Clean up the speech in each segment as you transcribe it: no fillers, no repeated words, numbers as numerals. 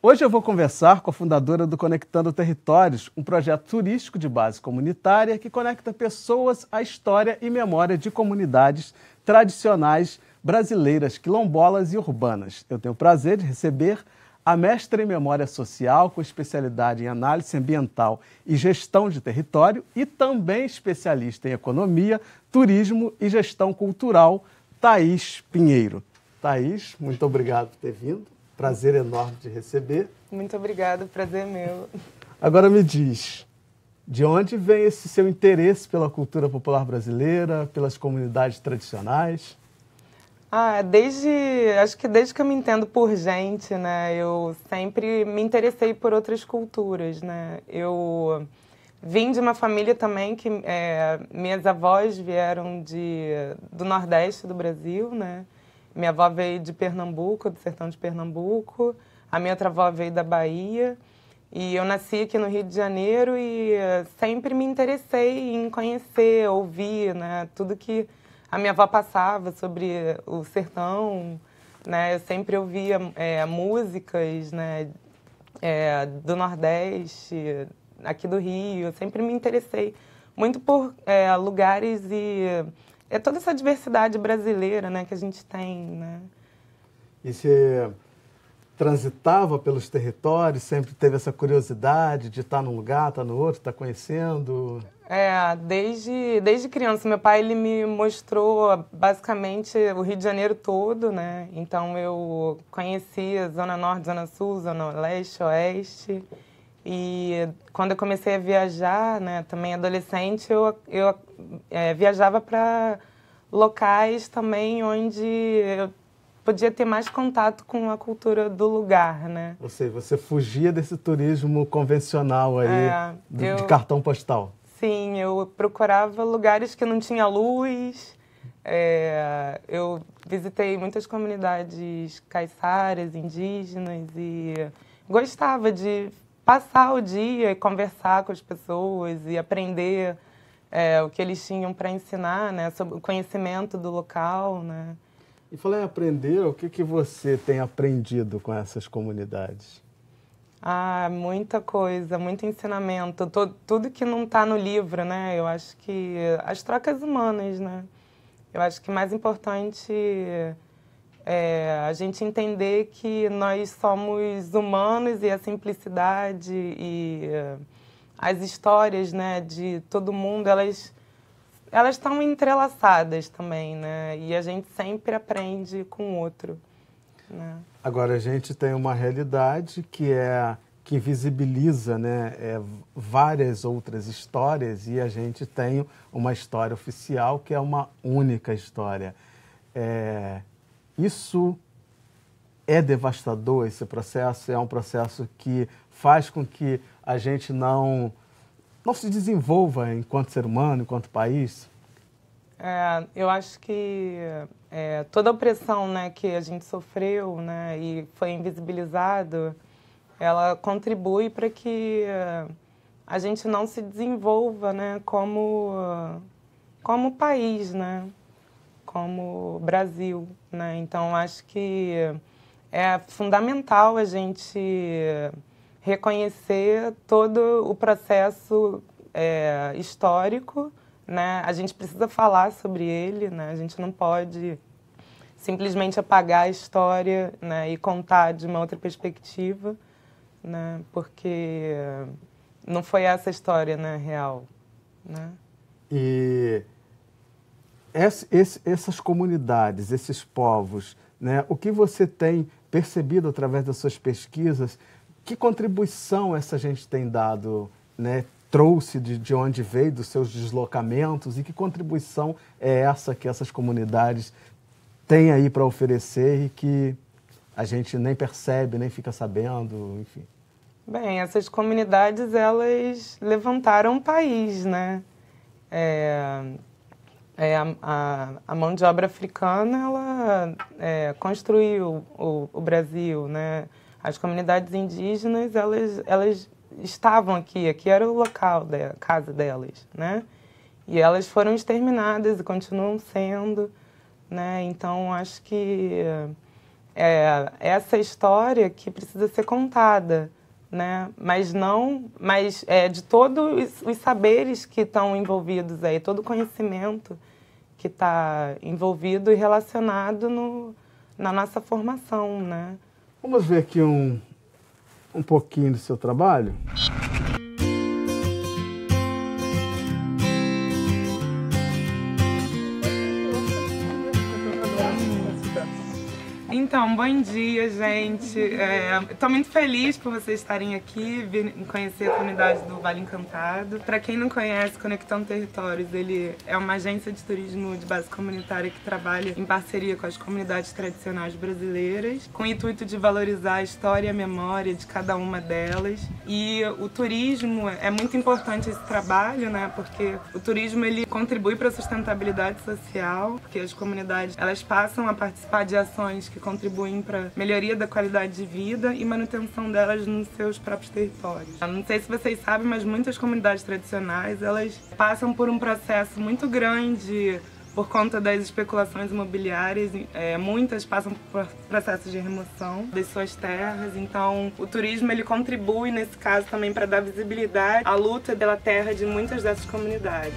Hoje eu vou conversar com a fundadora do Conectando Territórios, um projeto turístico de base comunitária que conecta pessoas à história e memória de comunidades tradicionais brasileiras, quilombolas e urbanas. Eu tenho o prazer de receber a mestra em Memória Social, com especialidade em análise ambiental e gestão de território e também especialista em economia, turismo e gestão cultural, Thaís Pinheiro. Thaís, muito obrigado por ter vindo. Prazer enorme de receber. Muito obrigada, prazer é meu. Agora me diz, de onde vem esse seu interesse pela cultura popular brasileira, pelas comunidades tradicionais? Acho que desde que eu me entendo por gente, né, eu sempre me interessei por outras culturas, né. Eu vim de uma família também que minhas avós vieram do Nordeste do Brasil, né. Minha avó veio de Pernambuco, do sertão de Pernambuco, a minha outra avó veio da Bahia, e eu nasci aqui no Rio de Janeiro e sempre me interessei em conhecer, ouvir, né, tudo que a minha avó passava sobre o sertão, né, eu sempre ouvia músicas, né, do Nordeste, aqui do Rio, eu sempre me interessei muito por lugares e toda essa diversidade brasileira, né, que a gente tem, né. E você transitava pelos territórios, sempre teve essa curiosidade de estar num lugar, estar no outro, estar conhecendo? Desde criança. Meu pai, ele me mostrou basicamente o Rio de Janeiro todo, né, então eu conhecia Zona Norte, Zona Sul, Zona Leste, Oeste. E quando eu comecei a viajar, né, também adolescente, eu viajava para locais também onde eu podia ter mais contato com a cultura do lugar, né. Você fugia desse turismo convencional aí, de cartão postal? Sim, eu procurava lugares que não tinha luz. Eu visitei muitas comunidades caiçaras, indígenas e gostava de passar o dia e conversar com as pessoas e aprender o que eles tinham para ensinar, né, sobre o conhecimento do local, né. E falar em aprender, o que você tem aprendido com essas comunidades? Muita coisa, muito ensinamento, tudo que não está no livro, né, eu acho que as trocas humanas, né, eu acho que mais importante a gente entender que nós somos humanos e a simplicidade e as histórias, né, de todo mundo, elas estão entrelaçadas também, né, e a gente sempre aprende com o outro, né. Agora, a gente tem uma realidade que visibiliza, né, várias outras histórias e a gente tem uma história oficial que é uma única história. Isso é devastador, esse processo é um processo que faz com que a gente não se desenvolva enquanto ser humano, enquanto país? Eu acho que toda a opressão, né, que a gente sofreu, né, e foi invisibilizado, ela contribui para que a gente não se desenvolva, né, como país, né, como Brasil, né. Então, acho que é fundamental a gente reconhecer todo o processo histórico, né. A gente precisa falar sobre ele, né, a gente não pode simplesmente apagar a história, né, e contar de uma outra perspectiva, né, porque não foi essa a história, né, real, né. E essas comunidades, esses povos, né, o que você tem percebido através das suas pesquisas, que contribuição essa gente tem dado, né, trouxe de onde veio, dos seus deslocamentos, e que contribuição é essa que essas comunidades têm aí para oferecer e que a gente nem percebe, nem fica sabendo, enfim? Bem, essas comunidades, elas levantaram o país, né. A mão de obra africana, ela construiu o Brasil, né. As comunidades indígenas, elas estavam aqui era o local, a casa delas, né. E elas foram exterminadas e continuam sendo, né. Então, acho que essa história que precisa ser contada, né? Mas de todos os saberes que estão envolvidos aí, todo o conhecimento que está envolvido e relacionado na nossa formação, né? Vamos ver aqui um pouquinho do seu trabalho? Então, bom dia, gente. Estou muito feliz por vocês estarem aqui, vir conhecer a comunidade do Vale Encantado. Para quem não conhece, Conectando Territórios, ele é uma agência de turismo de base comunitária que trabalha em parceria com as comunidades tradicionais brasileiras, com o intuito de valorizar a história e a memória de cada uma delas. E o turismo é muito importante esse trabalho, né? Porque o turismo ele contribui para a sustentabilidade social, porque as comunidades elas passam a participar de ações que contribuem para a melhoria da qualidade de vida e manutenção delas nos seus próprios territórios. Eu não sei se vocês sabem, mas muitas comunidades tradicionais elas passam por um processo muito grande por conta das especulações imobiliárias. Muitas passam por processos de remoção das suas terras. Então, o turismo ele contribui nesse caso também para dar visibilidade à luta pela terra de muitas dessas comunidades.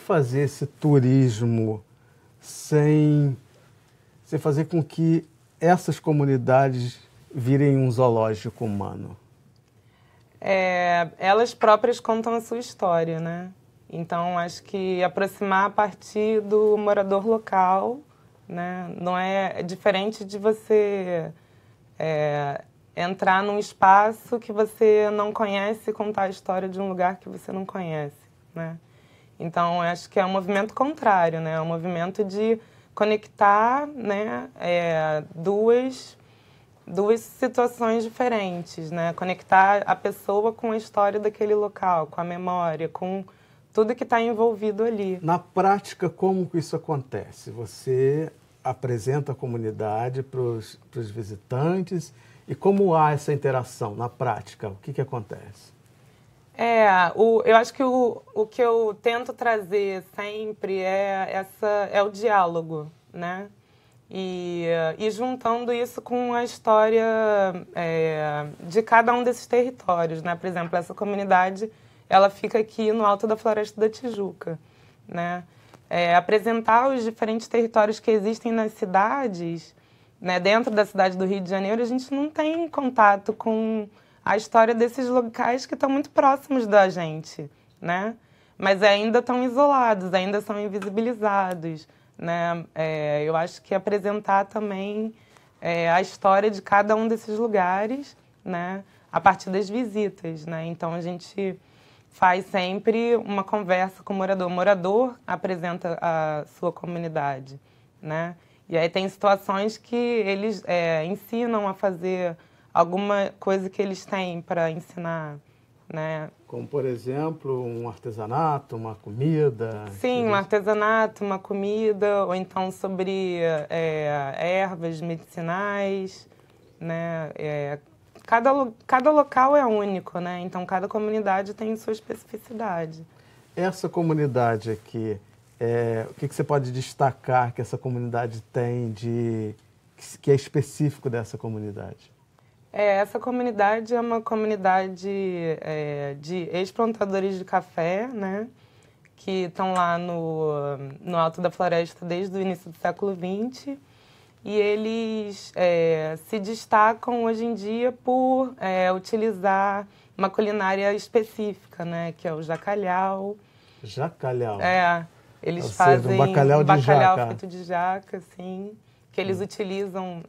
Fazer esse turismo sem fazer com que essas comunidades virem um zoológico humano? Elas próprias contam a sua história, né? Então, acho que aproximar a partir do morador local, né? Não é diferente de você entrar num espaço que você não conhece e contar a história de um lugar que você não conhece, né? Então, acho que é um movimento contrário, né? É um movimento de conectar, né, duas situações diferentes, né? Conectar a pessoa com a história daquele local, com a memória, com tudo que está envolvido ali. Na prática, como que isso acontece? Você apresenta a comunidade para os visitantes e como há essa interação na prática? O que acontece? Eu acho que o que eu tento trazer sempre é o diálogo, né? E juntando isso com a história de cada um desses territórios, né? Por exemplo, essa comunidade, ela fica aqui no alto da Floresta da Tijuca, né? Apresentar os diferentes territórios que existem nas cidades, né? Dentro da cidade do Rio de Janeiro, a gente não tem contato com a história desses locais que estão muito próximos da gente, né? Mas ainda estão isolados, ainda são invisibilizados, né? Eu acho que apresentar também a história de cada um desses lugares, né? A partir das visitas, né? Então, a gente faz sempre uma conversa com o morador. O morador apresenta a sua comunidade, né? E aí tem situações que eles ensinam a fazer alguma coisa que eles têm para ensinar, né? Como, por exemplo, um artesanato, uma comida? Sim, um artesanato, uma comida, ou então sobre ervas medicinais, né? Cada local é único, né? Então, cada comunidade tem sua especificidade. Essa comunidade aqui, o que você pode destacar que essa comunidade tem que é específico dessa comunidade? Essa comunidade é uma comunidade de ex-plantadores de café, né? Que estão lá no alto da floresta desde o início do século XX. E eles se destacam hoje em dia por utilizar uma culinária específica, né? Que é o jacalhau. Jacalhau? Eles fazem um bacalhau feito de jaca, assim. Que eles utilizam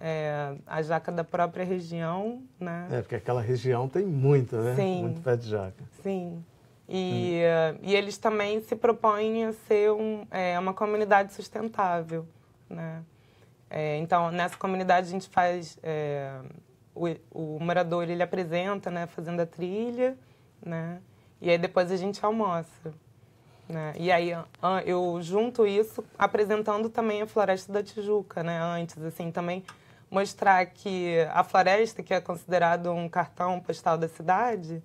a jaca da própria região, né? Porque aquela região tem muito, né? Sim. Muito pé de jaca. Sim. E eles também se propõem a ser uma comunidade sustentável, né? Então, nessa comunidade a gente faz... o morador, ele apresenta, né, fazendo a trilha, né? E aí depois a gente almoça, né? E aí eu junto isso apresentando também a Floresta da Tijuca, né? Antes, assim, também mostrar que a floresta, que é considerado um cartão postal da cidade,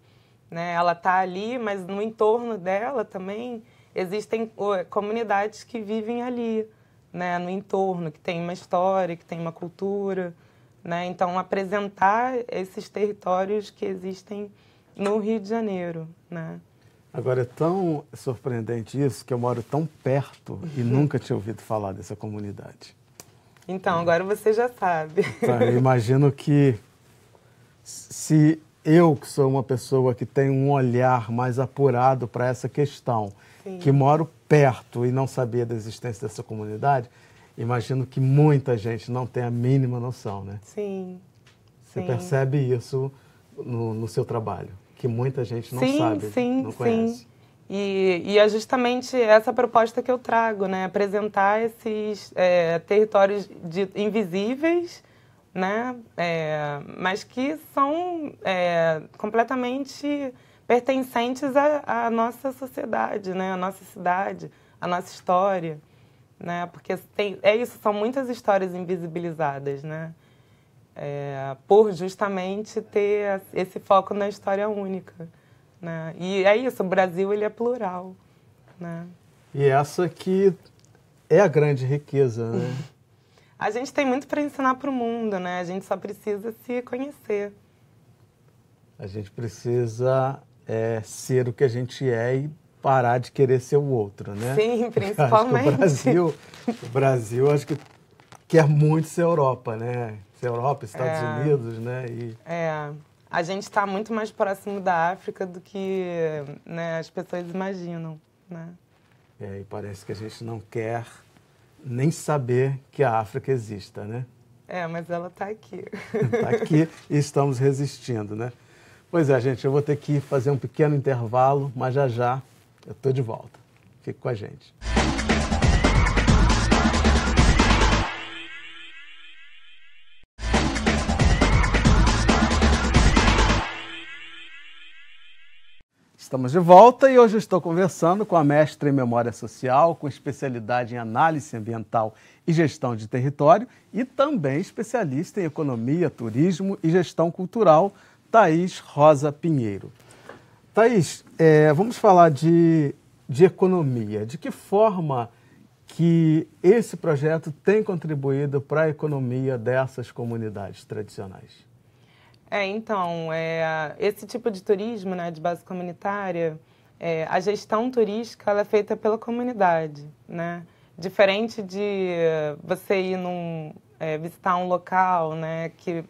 né? Ela está ali, mas no entorno dela também existem comunidades que vivem ali, né? No entorno, que tem uma história, que tem uma cultura, né? Então, apresentar esses territórios que existem no Rio de Janeiro, né? Agora, é tão surpreendente isso que eu moro tão perto e nunca tinha ouvido falar dessa comunidade. Então, agora você já sabe. Então, eu imagino que se eu, que sou uma pessoa que tem um olhar mais apurado para essa questão, sim, que moro perto e não sabia da existência dessa comunidade, imagino que muita gente não tem a mínima noção, né? Sim. Você percebe isso no seu trabalho? Que muita gente não sabe, não conhece. Sim. E é justamente essa proposta que eu trago, né? Apresentar esses territórios invisíveis, né? Mas que são completamente pertencentes à nossa sociedade, né? À nossa cidade, à nossa história, né? Porque são muitas histórias invisibilizadas, né? Por justamente ter esse foco na história única, né? E é isso, o Brasil, ele é plural, né? E essa que é a grande riqueza, né? A gente tem muito para ensinar para o mundo, né? A gente só precisa se conhecer. A gente precisa ser o que a gente é e parar de querer ser o outro, né? Sim, principalmente. Acho que o Brasil, acho que quer muito ser Europa, né? Ser Europa, Estados Unidos, né? A gente está muito mais próximo da África do que, né, as pessoas imaginam, né? E parece que a gente não quer nem saber que a África exista, né? Mas ela está aqui. Está aqui e estamos resistindo, né? Pois é, gente, eu vou ter que fazer um pequeno intervalo, mas já já eu estou de volta. Fique com a gente. Estamos de volta e hoje eu estou conversando com a mestra em Memória Social, com especialidade em Análise Ambiental e Gestão de Território e também especialista em Economia, Turismo e Gestão Cultural, Thaís Rosa Pinheiro. Thaís, vamos falar de economia. De que forma que esse projeto tem contribuído para a economia dessas comunidades tradicionais? Então, esse tipo de turismo, né, de base comunitária, a gestão turística ela é feita pela comunidade, né? Diferente de você ir visitar um local, né, que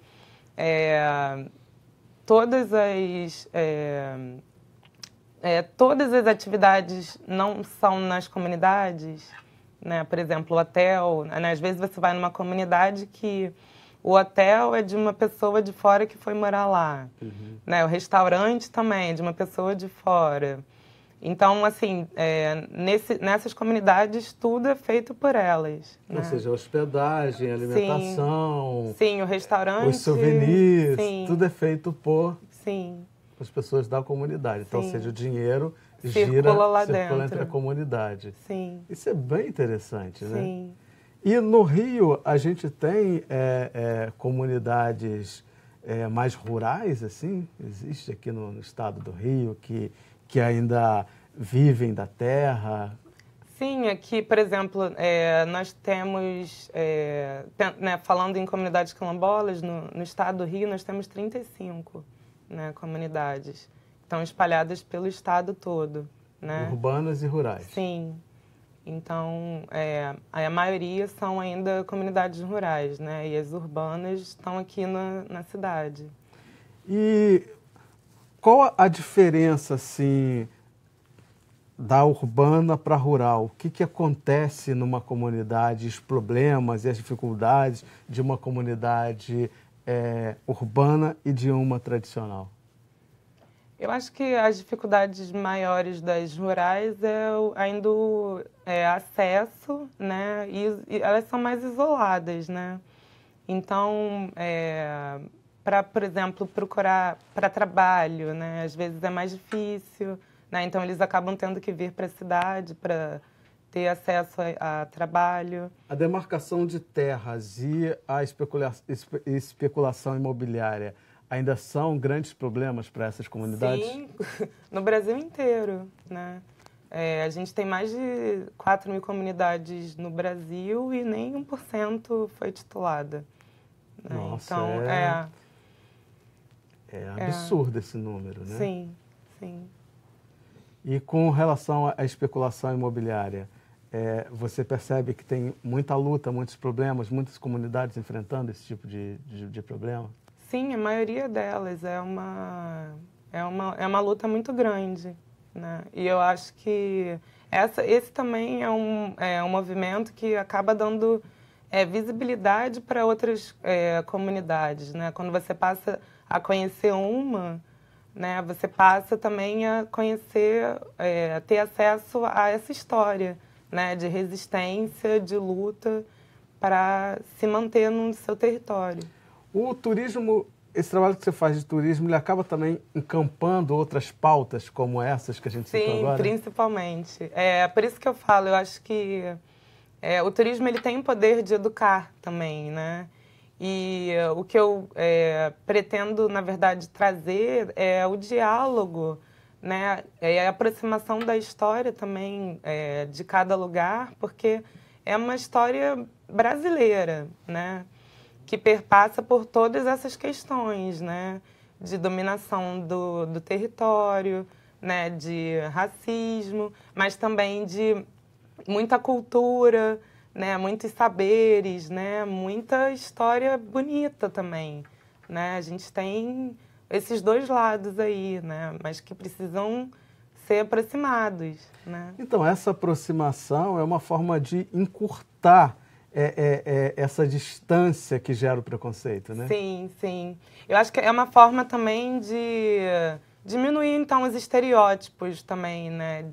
todas as atividades não são nas comunidades, né? Por exemplo, o hotel, né? Às vezes você vai numa comunidade que o hotel é de uma pessoa de fora que foi morar lá, né? O restaurante também é de uma pessoa de fora. Então, assim, nessas comunidades, tudo é feito por elas. Ou seja, hospedagem, alimentação... Sim, o restaurante... Os souvenirs, tudo é feito por as pessoas da comunidade. Então, ou seja, o dinheiro circula entre a comunidade. Sim. Isso é bem interessante, né? Sim. E no Rio, a gente tem comunidades mais rurais, assim? Existe aqui no estado do Rio que ainda vivem da terra? Sim, aqui, por exemplo, nós temos, né, falando em comunidades quilombolas, no estado do Rio, nós temos 35, né, comunidades que estão espalhadas pelo estado todo, né? Urbanas e rurais. Sim. Então, a maioria são ainda comunidades rurais, né? E as urbanas estão aqui na cidade. E qual a diferença, assim, da urbana para a rural? O que acontece numa comunidade, os problemas e as dificuldades de uma comunidade urbana e de uma tradicional? Eu acho que as dificuldades maiores das rurais ainda o acesso, né? E elas são mais isoladas, né? Então, para, por exemplo, procurar para trabalho, né? Às vezes é mais difícil, né? Então eles acabam tendo que vir para a cidade para ter acesso a trabalho. A demarcação de terras e a especulação imobiliária ainda são grandes problemas para essas comunidades? Sim, no Brasil inteiro, né? A gente tem mais de 4.000 comunidades no Brasil e nem 1% foi titulada. Né? Nossa, então, é absurdo esse número, né? Sim, sim. E com relação à especulação imobiliária, você percebe que tem muita luta, muitos problemas, muitas comunidades enfrentando esse tipo de problema? Sim, a maioria delas é uma luta muito grande, né? E eu acho que esse também é um movimento que acaba dando visibilidade para outras comunidades, né? Quando você passa a conhecer uma, né, você passa também a conhecer, ter acesso a essa história, né, de resistência, de luta para se manter no seu território. O turismo, esse trabalho que você faz de turismo, ele acaba também encampando outras pautas como essas que a gente citou agora? Sim, principalmente. Por isso que eu falo, eu acho que o turismo ele tem o poder de educar também, né? E o que eu pretendo, na verdade, trazer é o diálogo, né? A aproximação da história também de cada lugar, porque é uma história brasileira, né? Que perpassa por todas essas questões, né? De dominação do território, né? De racismo, mas também de muita cultura, né? Muitos saberes, né? Muita história bonita também, né? A gente tem esses dois lados aí, né? Mas que precisam ser aproximados, né? Então, essa aproximação é uma forma de encurtar essa distância que gera o preconceito, né? Sim, sim. Eu acho que é uma forma também de diminuir, então, os estereótipos também, né?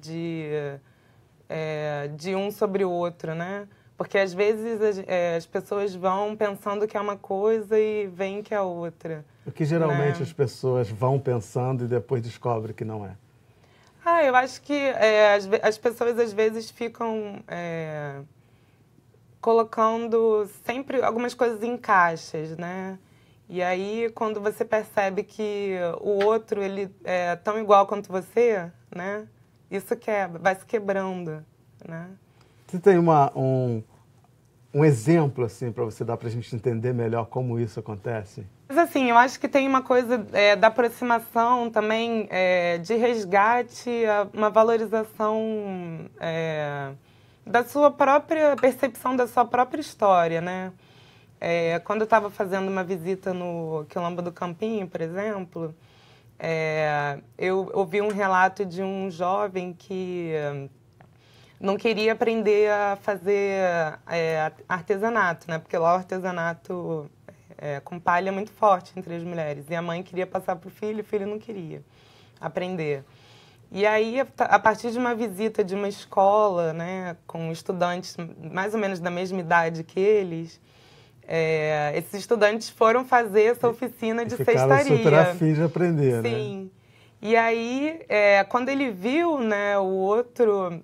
De um sobre o outro, né? Porque, às vezes, as pessoas vão pensando que é uma coisa e veem que é outra. O que geralmente né? as pessoas vão pensando e depois descobrem que não é. Eu acho que as pessoas, às vezes, ficam colocando sempre algumas coisas em caixas, né? E aí, quando você percebe que o outro ele é tão igual quanto você, né? Isso vai se quebrando, né? Você tem um exemplo assim para você dar para a gente entender melhor como isso acontece? Mas assim, eu acho que tem uma coisa da aproximação também, de resgate, uma valorização da sua própria percepção da sua própria história, né? Quando eu estava fazendo uma visita no Quilombo do Campinho, por exemplo, eu ouvi um relato de um jovem que não queria aprender a fazer artesanato, né? Porque lá o artesanato com palha é muito forte entre as mulheres. E a mãe queria passar para o filho não queria aprender. E aí, a partir de uma visita de uma escola, né, com estudantes mais ou menos da mesma idade que eles, esses estudantes foram fazer essa oficina de ficaram cestaria. super afim de aprender, né? Sim. E aí, quando ele viu, né, o outro,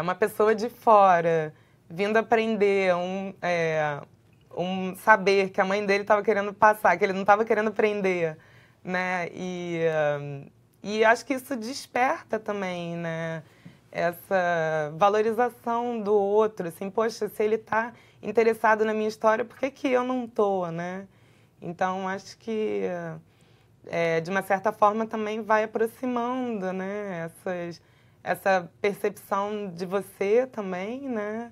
uma pessoa de fora, vindo aprender um saber que a mãe dele estava querendo passar, que ele não estava querendo aprender, né? E acho que isso desperta também, né? Essa valorização do outro, assim, poxa, se ele está interessado na minha história, por que eu não estou, né? Então, acho que, de uma certa forma, também vai aproximando, né? Essa percepção de você também, né?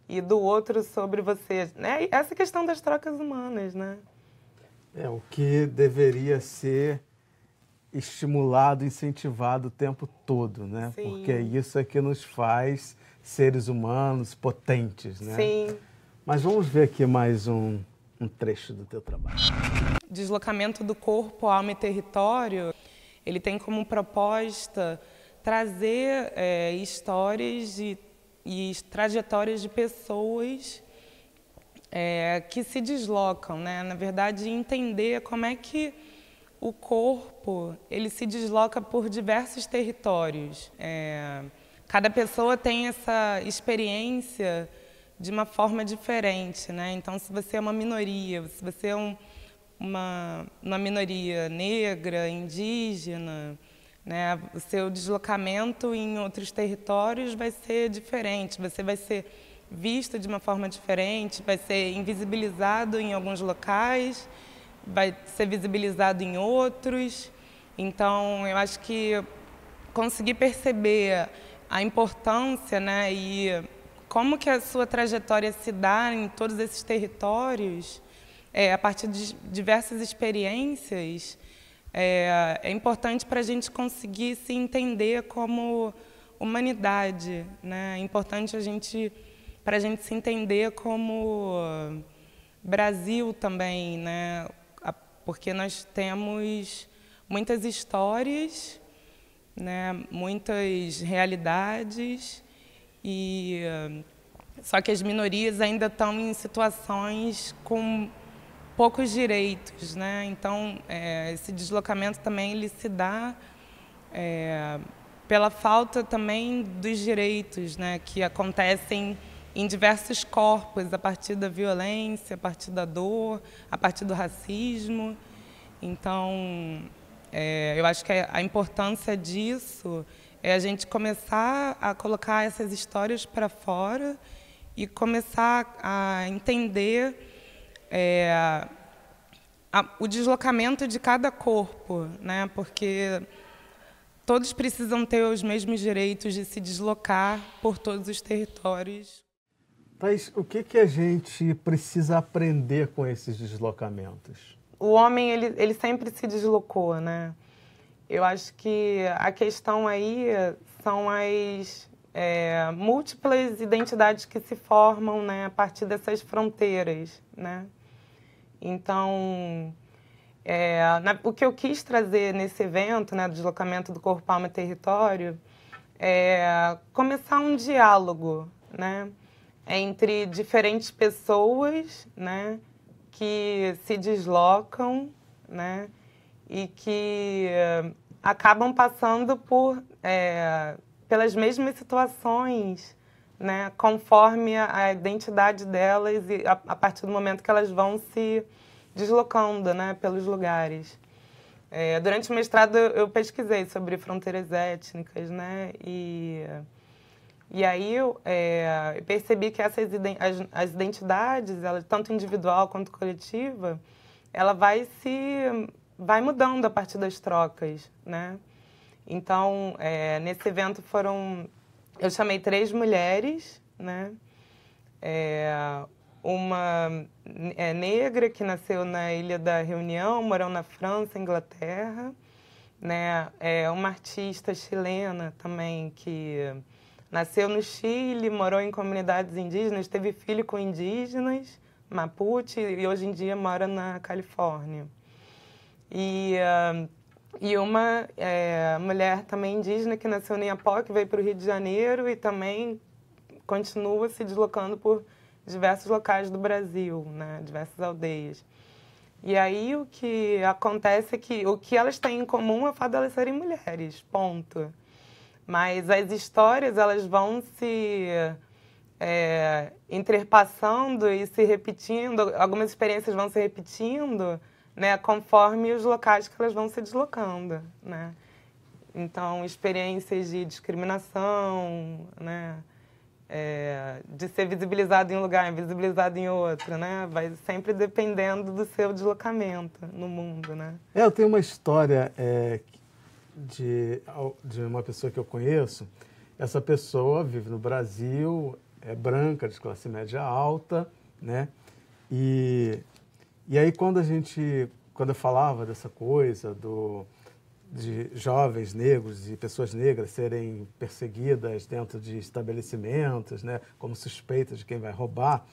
E do outro sobre você, né? E essa questão das trocas humanas, né? O que deveria ser estimulado, incentivado o tempo todo, né? Sim. Porque isso é que nos faz seres humanos potentes, né? Sim. Mas vamos ver aqui mais um trecho do teu trabalho. Deslocamento do corpo, alma e território ele tem como proposta trazer histórias e trajetórias de pessoas que se deslocam, né? Na verdade, entender como é que o corpo ele se desloca por diversos territórios. Cada pessoa tem essa experiência de uma forma diferente, né? Então, se você é uma minoria, se você é uma minoria negra, indígena, né? O seu deslocamento em outros territórios vai ser diferente, você vai ser visto de uma forma diferente, vai ser invisibilizado em alguns locais, vai ser visibilizado em outros. Então, eu acho que conseguir perceber a importância, né, e como que a sua trajetória se dá em todos esses territórios, a partir de diversas experiências, é importante para a gente conseguir se entender como humanidade, né? É importante para a gente se entender como Brasil também, né? Porque nós temos muitas histórias, né? Muitas realidades, só que as minorias ainda estão em situações com poucos direitos, né? Então, esse deslocamento também ele se dá pela falta também dos direitos, né? Que acontecem em diversos corpos, a partir da violência, a partir da dor, a partir do racismo. Então, eu acho que a importância disso é a gente começar a colocar essas histórias para fora e começar a entender o deslocamento de cada corpo, né? Porque todos precisam ter os mesmos direitos de se deslocar por todos os territórios. Thaís, o que a gente precisa aprender com esses deslocamentos? O homem, ele sempre se deslocou, né? Eu acho que a questão aí são as múltiplas identidades que se formam, né, a partir dessas fronteiras, né? Então, o que eu quis trazer nesse evento, né, do deslocamento do corpo, alma e território, é começar um diálogo, né, entre diferentes pessoas, né, que se deslocam, né, e que acabam passando pelas mesmas situações, né, conforme a identidade delas e a partir do momento que elas vão se deslocando, né, pelos lugares. Durante o mestrado eu pesquisei sobre fronteiras étnicas, né, e aí eu percebi que as identidades, tanto individual quanto coletiva, ela vai mudando a partir das trocas, né? Então, nesse evento eu chamei 3 mulheres, né? Uma negra que nasceu na Ilha da Reunião, morou na França, Inglaterra, né? Uma artista chilena também que nasceu no Chile, morou em comunidades indígenas, teve filho com indígenas, Mapuche, e hoje em dia mora na Califórnia. E uma mulher também indígena que nasceu em Iapó, que veio para o Rio de Janeiro e também continua se deslocando por diversos locais do Brasil, né? Diversas aldeias. E aí o que acontece é que o que elas têm em comum é o fato de elas serem mulheres, ponto. Mas as histórias elas vão se interpassando e se repetindo, algumas experiências vão se repetindo, né, conforme os locais que elas vão se deslocando, né? Então, experiências de discriminação, né, de ser visibilizado em um lugar, invisibilizado em outro, né? Vai sempre dependendo do seu deslocamento no mundo, né? Eu tenho uma história de uma pessoa que eu conheço. Essa pessoa vive no Brasil, é branca, de classe média alta, né? E aí quando eu falava dessa coisa de jovens negros e pessoas negras serem perseguidas dentro de estabelecimentos, né, como suspeitas de quem vai roubar,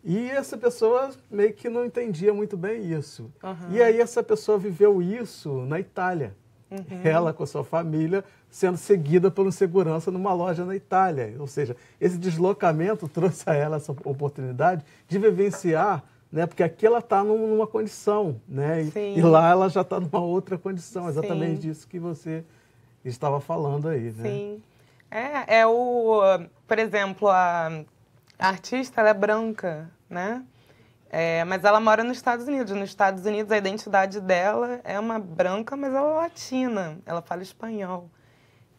e essa pessoa meio que não entendia muito bem isso. Uhum. E aí essa pessoa viveu isso na Itália. ela com a sua família, sendo seguida por um segurança numa loja na Itália. Ou seja, esse deslocamento trouxe a ela essa oportunidade de vivenciar, né? Porque aqui ela está numa condição, né? E lá ela já está numa outra condição, exatamente disso que você estava falando aí, né? Sim. Por exemplo, a artista, ela é branca, né? Mas ela mora nos Estados Unidos. Nos Estados Unidos, a identidade dela é uma branca, mas ela é latina. Ela fala espanhol.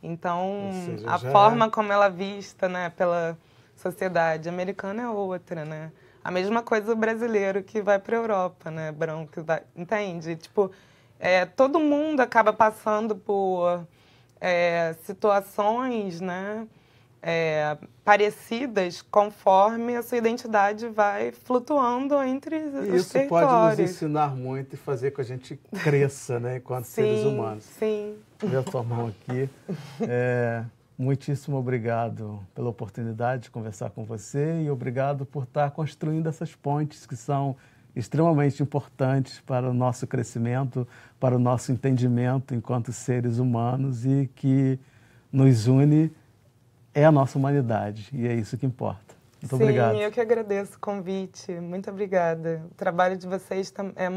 Então, seja, a forma como ela é vista, né, pela sociedade americana é outra, né? A mesma coisa o brasileiro que vai para a Europa, né? Branco, entende? Tipo, todo mundo acaba passando por situações, né? Parecidas conforme a sua identidade vai flutuando entre os territórios. Isso pode nos ensinar muito e fazer com que a gente cresça, né, enquanto seres humanos. Sim. Vou a sua mão aqui. Muitíssimo obrigado pela oportunidade de conversar com você e obrigado por estar construindo essas pontes que são extremamente importantes para o nosso crescimento, para o nosso entendimento enquanto seres humanos e que nos une é a nossa humanidade e é isso que importa. Muito obrigado. Sim, eu que agradeço o convite. Muito obrigada. O trabalho de vocês é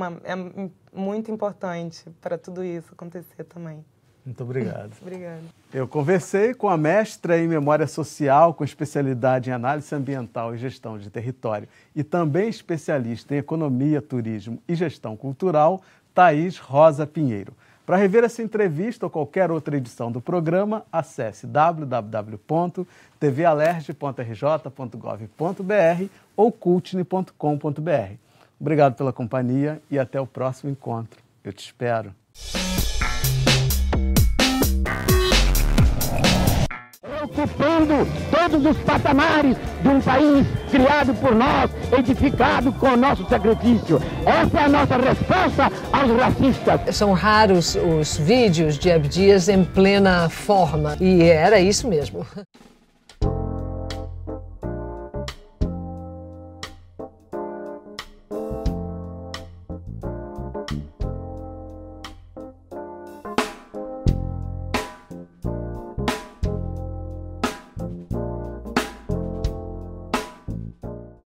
muito importante para tudo isso acontecer também. Muito obrigado. Obrigada. Eu conversei com a mestra em Memória Social, com especialidade em Análise Ambiental e Gestão de Território, e também especialista em Economia, Turismo e Gestão Cultural, Thaís Rosa Pinheiro. Para rever essa entrevista ou qualquer outra edição do programa, acesse www.tvalerj.rj.gov.br ou cultne.com.br. Obrigado pela companhia e até o próximo encontro. Eu te espero. Ocupando todos os patamares de um país criado por nós, edificado com o nosso sacrifício. Essa é a nossa resposta aos racistas. São raros os vídeos de Abdias em plena forma, e era isso mesmo.